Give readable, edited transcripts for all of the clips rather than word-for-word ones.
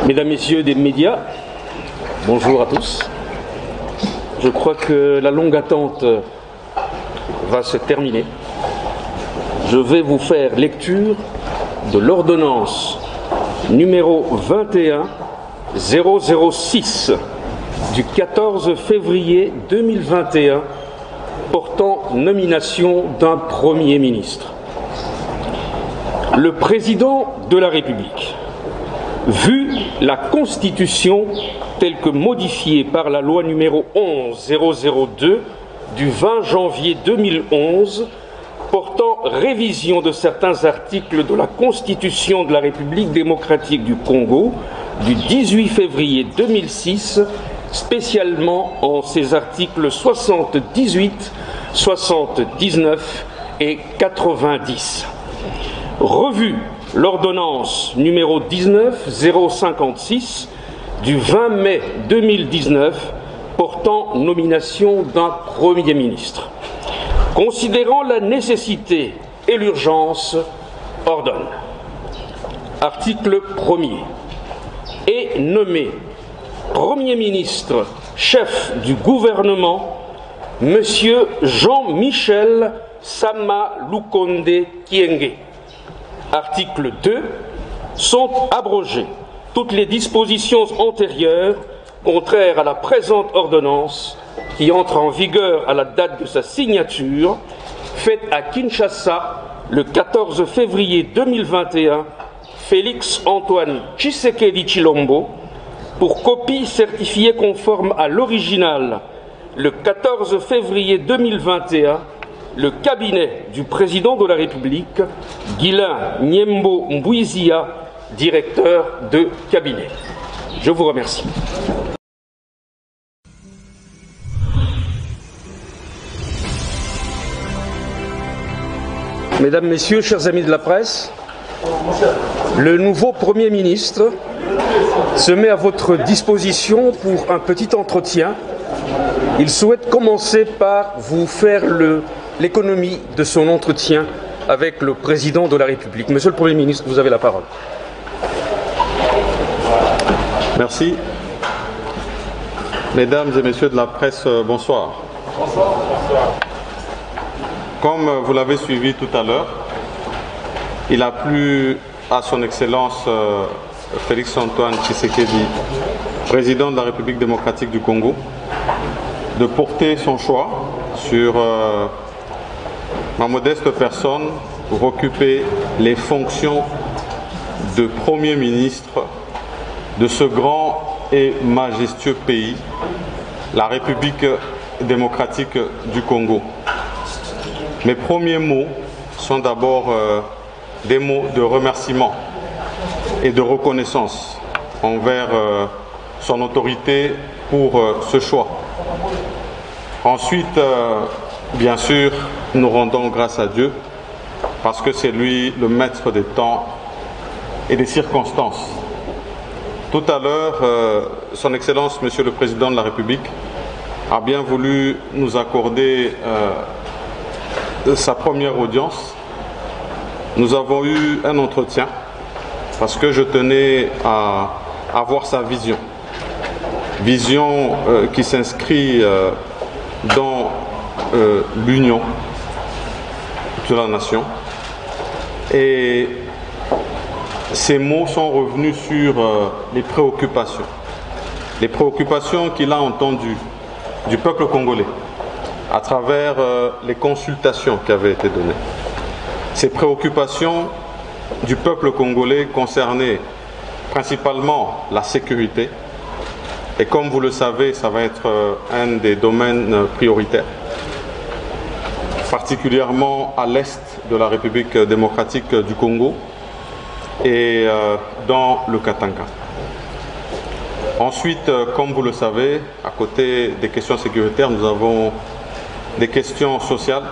Mesdames, Messieurs des médias, bonjour à tous. Je crois que la longue attente va se terminer. Je vais vous faire lecture de l'ordonnance numéro 21-006 du 14 février 2021 portant nomination d'un Premier ministre. Le Président de la République, vu la Constitution telle que modifiée par la loi numéro 11-002 du 20 janvier 2011 portant révision de certains articles de la Constitution de la République démocratique du Congo du 18 février 2006, spécialement en ses articles 78, 79 et 90. Revue l'ordonnance numéro 19-056 du 20 mai 2019 portant nomination d'un Premier ministre. Considérant la nécessité et l'urgence, ordonne. Article 1er. Est nommé Premier ministre, chef du gouvernement, Monsieur Jean-Michel Sama Lukonde Kyenge. Article 2. Sont abrogées toutes les dispositions antérieures contraires à la présente ordonnance qui entre en vigueur à la date de sa signature, faite à Kinshasa le 14 février 2021, Félix Antoine Tshisekedi Tshilombo, pour copie certifiée conforme à l'original le 14 février 2021, le cabinet du Président de la République, Guilain Nyembo Mbouizia, directeur de cabinet. Je vous remercie. Mesdames, Messieurs, chers amis de la presse, le nouveau Premier ministre se met à votre disposition pour un petit entretien. Il souhaite commencer par vous faire l'économie de son entretien avec le Président de la République. Monsieur le Premier ministre, vous avez la parole. Merci. Mesdames et Messieurs de la presse, bonsoir. Bonsoir. Comme vous l'avez suivi tout à l'heure, il a plu à son Excellence Félix Antoine Tshisekedi, président de la République démocratique du Congo, de porter son choix sur ma modeste personne pour occuper les fonctions de Premier ministre de ce grand et majestueux pays, la République démocratique du Congo. Mes premiers mots sont d'abord des mots de remerciement et de reconnaissance envers son autorité pour ce choix. Ensuite, bien sûr, nous rendons grâce à Dieu parce que c'est lui le maître des temps et des circonstances. Tout à l'heure, son Excellence, Monsieur le Président de la République, a bien voulu nous accorder sa première audience. Nous avons eu un entretien parce que je tenais à avoir sa vision. Vision qui s'inscrit dans l'union de la nation. Et ces mots sont revenus sur les préoccupations. Les préoccupations qu'il a entendues du peuple congolais à travers les consultations qui avaient été données. Ces préoccupations du peuple congolais concernaient principalement la sécurité. Et comme vous le savez, ça va être un des domaines prioritaires, particulièrement à l'est de la République démocratique du Congo et dans le Katanga. Ensuite, comme vous le savez, à côté des questions sécuritaires, nous avons des questions sociales,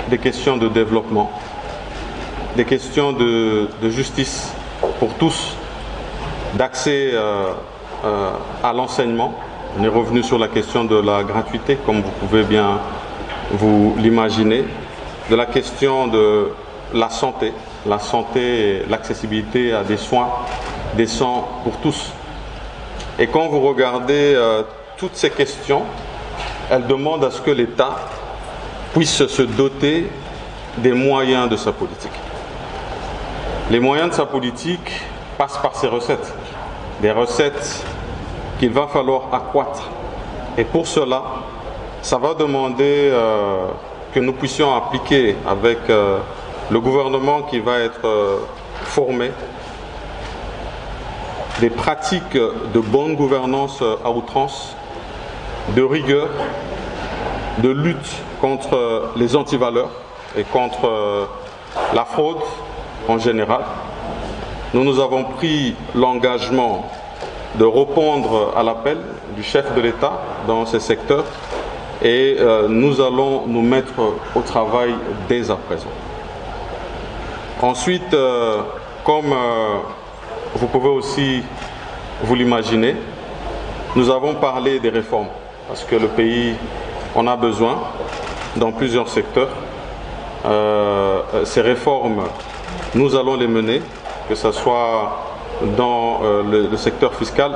des questions de développement, des questions de justice pour tous, d'accès à l'enseignement. On est revenu sur la question de la gratuité, comme vous pouvez bien vous l'imaginer, de la question de la santé et l'accessibilité à des soins décent pour tous. Et quand vous regardez toutes ces questions, elles demandent à ce que l'État puisse se doter des moyens de sa politique. Les moyens de sa politique passent par ses recettes, des recettes qu'il va falloir accroître. Et pour cela, ça va demander que nous puissions appliquer avec le gouvernement qui va être formé des pratiques de bonne gouvernance à outrance, de rigueur, de lutte contre les antivaleurs et contre la fraude en général. Nous avons pris l'engagement de répondre à l'appel du chef de l'État dans ces secteurs et nous allons nous mettre au travail dès à présent. Ensuite, comme vous pouvez aussi vous l'imaginer, nous avons parlé des réformes parce que le pays en a besoin dans plusieurs secteurs. Ces réformes, nous allons les mener, que ce soit dans le secteur fiscal,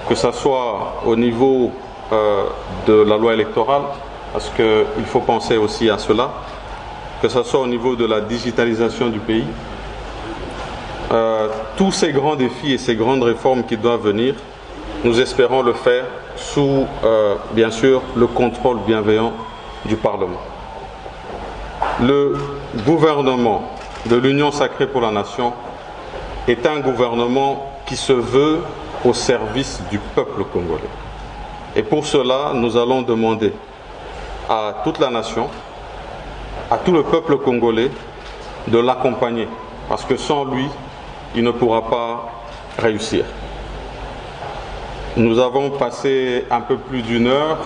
que ce soit au niveau de la loi électorale, parce qu'il faut penser aussi à cela, que ce soit au niveau de la digitalisation du pays. Tous ces grands défis et ces grandes réformes qui doivent venir, nous espérons le faire sous, bien sûr, le contrôle bienveillant du Parlement. Le gouvernement de l'Union sacrée pour la nation est un gouvernement qui se veut au service du peuple congolais. Et pour cela, nous allons demander à toute la nation, à tout le peuple congolais, de l'accompagner. Parce que sans lui, il ne pourra pas réussir. Nous avons passé un peu plus d'une heure,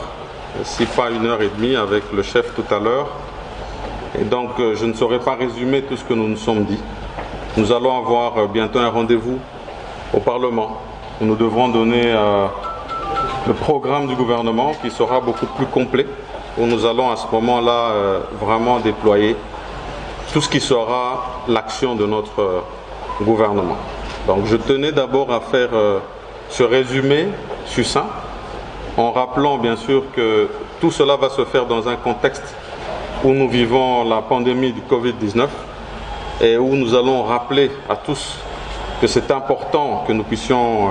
si pas 1h30 avec le chef tout à l'heure. Et donc, je ne saurais pas résumer tout ce que nous nous sommes dit. Nous allons avoir bientôt un rendez-vous au Parlement où nous devrons donner le programme du gouvernement qui sera beaucoup plus complet, où nous allons à ce moment-là vraiment déployer tout ce qui sera l'action de notre gouvernement. Donc, je tenais d'abord à faire ce résumé succinct en rappelant bien sûr que tout cela va se faire dans un contexte où nous vivons la pandémie du Covid-19 et où nous allons rappeler à tous que c'est important que nous puissions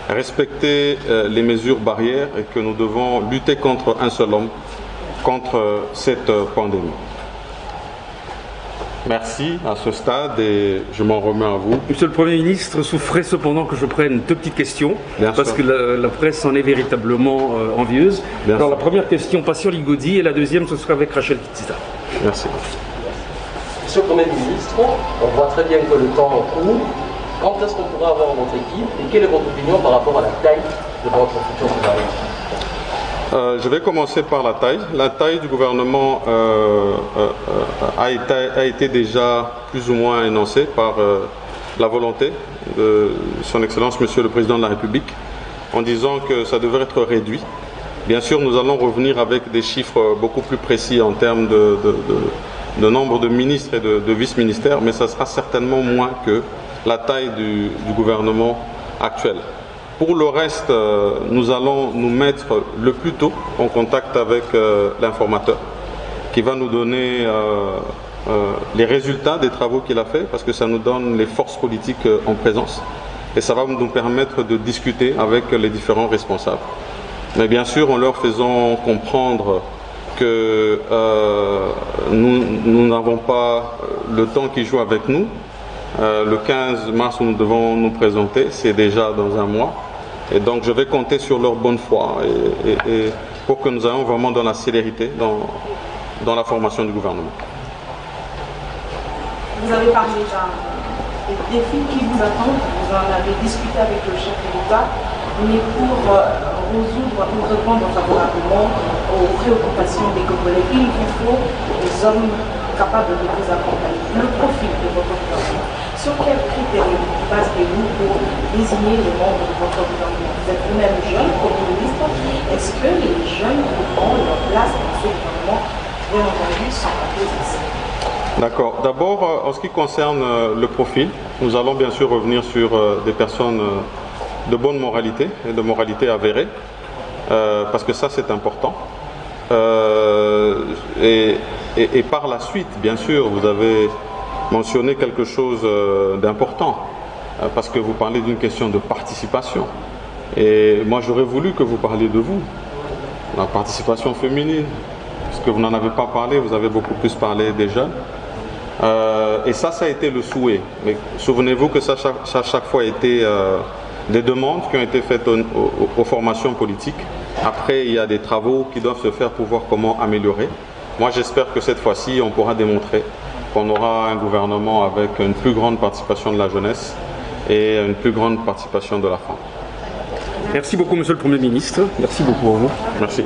respecter les mesures barrières et que nous devons lutter contre un seul homme, contre cette pandémie. Merci à ce stade et je m'en remets à vous. Monsieur le Premier ministre, souffrez cependant que je prenne deux petites questions, parce que la presse en est véritablement envieuse. Alors la première question, Patient Ligodi, et la deuxième, ce sera avec Rachel Kitsita. Merci. Monsieur le Premier ministre, on voit très bien que le temps court. Quand est-ce qu'on pourra avoir votre équipe et quelle est votre opinion par rapport à la taille de votre futur gouvernement? Je vais commencer par la taille. La taille du gouvernement a été déjà plus ou moins énoncée par la volonté de son Excellence Monsieur le Président de la République en disant que ça devrait être réduit. Bien sûr, nous allons revenir avec des chiffres beaucoup plus précis en termes de nombre de ministres et de vice-ministères, mais ça sera certainement moins que la taille du gouvernement actuel. Pour le reste, nous allons nous mettre le plus tôt en contact avec l'informateur qui va nous donner les résultats des travaux qu'il a fait parce que ça nous donne les forces politiques en présence et ça va nous permettre de discuter avec les différents responsables. Mais bien sûr, en leur faisant comprendre que nous n'avons pas le temps qui joue avec nous. Le 15 mars, nous devons nous présenter, c'est déjà dans un mois. Et donc, je vais compter sur leur bonne foi et pour que nous ayons vraiment dans la célérité dans la formation du gouvernement. Vous avez parlé des défis qui vous attendent, vous en avez discuté avec le chef de l'État, mais pour répondre favorablement aux préoccupations des Congolais, il vous faut des hommes capables de vous accompagner. Le profil de votre gouvernement, sur quels critères basez-vous pour désigner les membres de votre gouvernement? Vous êtes vous-même jeune, Premier ministre. Est-ce que les jeunes ont leur place dans ce gouvernement, bien entendu, sans papier? D'accord. D'abord, en ce qui concerne le profil, nous allons bien sûr revenir sur des personnes de bonne moralité et de moralité avérée, parce que ça c'est important. Et par la suite, bien sûr, vous avez mentionné quelque chose d'important, parce que vous parlez d'une question de participation. Et moi j'aurais voulu que vous parliez de vous, la participation féminine, parce que vous n'en avez pas parlé, vous avez beaucoup plus parlé des jeunes. Et ça a été le souhait. Mais souvenez-vous que ça a chaque fois été des demandes qui ont été faites aux formations politiques. Après, il y a des travaux qui doivent se faire pour voir comment améliorer. Moi, j'espère que cette fois-ci, on pourra démontrer qu'on aura un gouvernement avec une plus grande participation de la jeunesse et une plus grande participation de la femme. Merci beaucoup, Monsieur le Premier ministre. Merci beaucoup à vous. Merci.